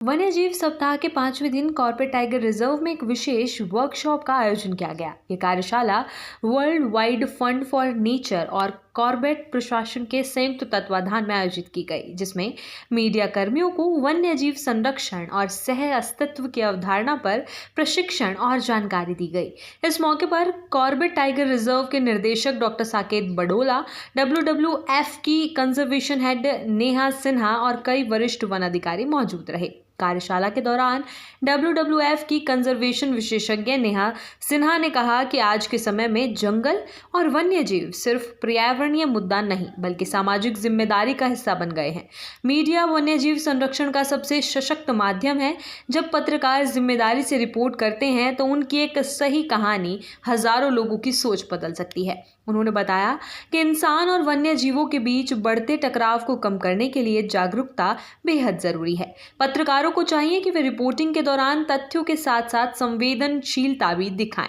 वन्यजीव सप्ताह के 5वें दिन कॉर्बेट टाइगर रिजर्व में एक विशेष वर्कशॉप का आयोजन किया गया। ये कार्यशाला world wide fund for nature और कॉर्बेट प्रशासन के संयुक्त तत्वाधान में आयोजित की गई, जिसमें मीडिया कर्मियों को वन्यजीव संरक्षण और सह अस्तित्व की अवधारणा पर प्रशिक्षण और जानकारी दी गई। इस मौके पर कॉर्बेट टाइगर रिजर्व के निर्देशक डॉक्टर साकेत बडोला, WWF की कंजर्वेशन हेड नेहा सिन्हा और कई वरिष्ठ वन अधिकारी मौजूद रहे। कार्यशाला के दौरान WWF की कंजर्वेशन विशेषज्ञ नेहा सिन्हा ने कहा कि आज के समय में जंगल और वन्यजीव सिर्फ पर्यावरणीय मुद्दा नहीं बल्कि सामाजिक जिम्मेदारी का हिस्सा बन गए हैं। मीडिया वन्यजीव संरक्षण का सबसे सशक्त माध्यम है। जब पत्रकार जिम्मेदारी से रिपोर्ट करते हैं तो उनकी एक सही कहानी हजारों लोगों की सोच बदल सकती है। उन्होंने बताया कि इंसान और वन्य जीवों के बीच बढ़ते टकराव को कम करने के लिए जागरूकता बेहद जरूरी है। पत्रकारों को चाहिए कि वे रिपोर्टिंग के दौरान तथ्यों के साथ साथ संवेदनशीलता भी दिखाएं।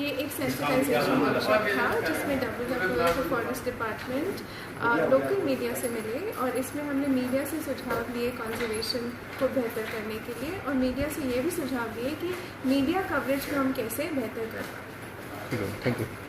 ये एक सेंसिटाइजेशन वर्कशॉप था जिसमें WWF और फॉरेस्ट डिपार्टमेंट लोकल मीडिया से मिले और इसमें हमने मीडिया से सुझाव लिए कंजर्वेशन को बेहतर करने के लिए और मीडिया से ये भी सुझाव दिए कि मीडिया कवरेज को हम कैसे बेहतर कर पाएं।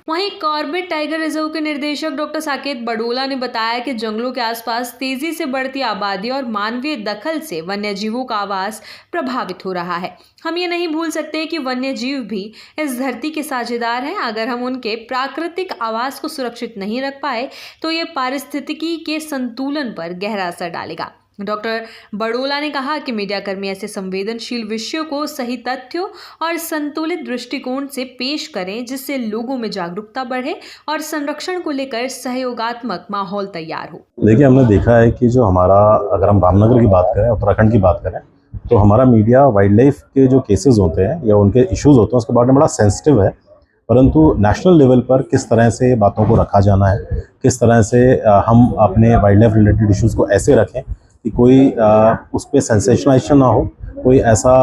वहीं कॉर्बेट टाइगर रिजर्व के निर्देशक डॉक्टर साकेत बडोला ने बताया कि जंगलों के आसपास तेजी से बढ़ती आबादी और मानवीय दखल से वन्यजीवों का आवास प्रभावित हो रहा है। हम ये नहीं भूल सकते कि वन्यजीव भी इस धरती के साझेदार हैं। अगर हम उनके प्राकृतिक आवास को सुरक्षित नहीं रख पाए तो ये पारिस्थितिकी के संतुलन पर गहरा असर डालेगा। डॉक्टर बडोला ने कहा कि मीडियाकर्मी ऐसे संवेदनशील विषयों को सही तथ्यों और संतुलित दृष्टिकोण से पेश करें, जिससे लोगों में जागरूकता बढ़े और संरक्षण को लेकर सहयोगात्मक माहौल तैयार हो। देखिए, हमने देखा है कि जो हमारा, अगर हम रामनगर की बात करें, उत्तराखंड की बात करें, तो हमारा मीडिया वाइल्ड लाइफ के जो केसेस होते हैं या उनके इश्यूज होते हैं उसके बारे में बड़ा सेंसिटिव है। परंतु नेशनल लेवल पर किस तरह से बातों को रखा जाना है, किस तरह से हम अपने वाइल्ड लाइफ रिलेटेड इश्यूज़ को ऐसे रखें कि कोई उस पर सेंसेशनाइजेशन ना हो, कोई ऐसा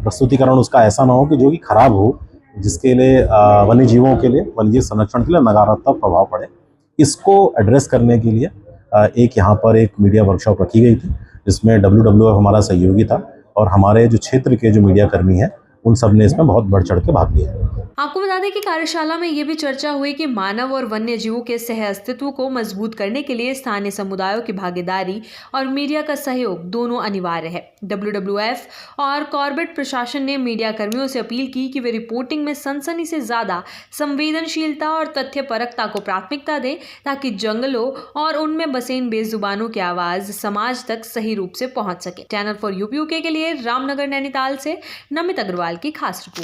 प्रस्तुतिकरण उसका ऐसा ना हो कि जो कि खराब हो, जिसके लिए वन्य जीवों के लिए, वन्यजीव संरक्षण के लिए नकारात्मक प्रभाव पड़े। इसको एड्रेस करने के लिए एक यहाँ पर एक मीडिया वर्कशॉप रखी गई थी, जिसमें WWF हमारा सहयोगी था और हमारे जो क्षेत्र के जो मीडिया कर्मी हैं उन सब ने इसमें बहुत बढ़ चढ़ के भाग लिया है। आपको बता दें कि कार्यशाला में ये भी चर्चा हुई कि मानव और वन्य जीवों के सह अस्तित्व को मजबूत करने के लिए स्थानीय समुदायों की भागीदारी और मीडिया का सहयोग दोनों अनिवार्य है। WWF और कॉर्बेट प्रशासन ने मीडिया कर्मियों से अपील की कि वे रिपोर्टिंग में सनसनी से ज्यादा संवेदनशीलता और तथ्यपरकता को प्राथमिकता दें, ताकि जंगलों और उनमें बसे इन बेजुबानों की आवाज समाज तक सही रूप से पहुंच सके। चैनल 4 UP UK के लिए रामनगर नैनीताल से नमित अग्रवाल की खास रिपोर्ट।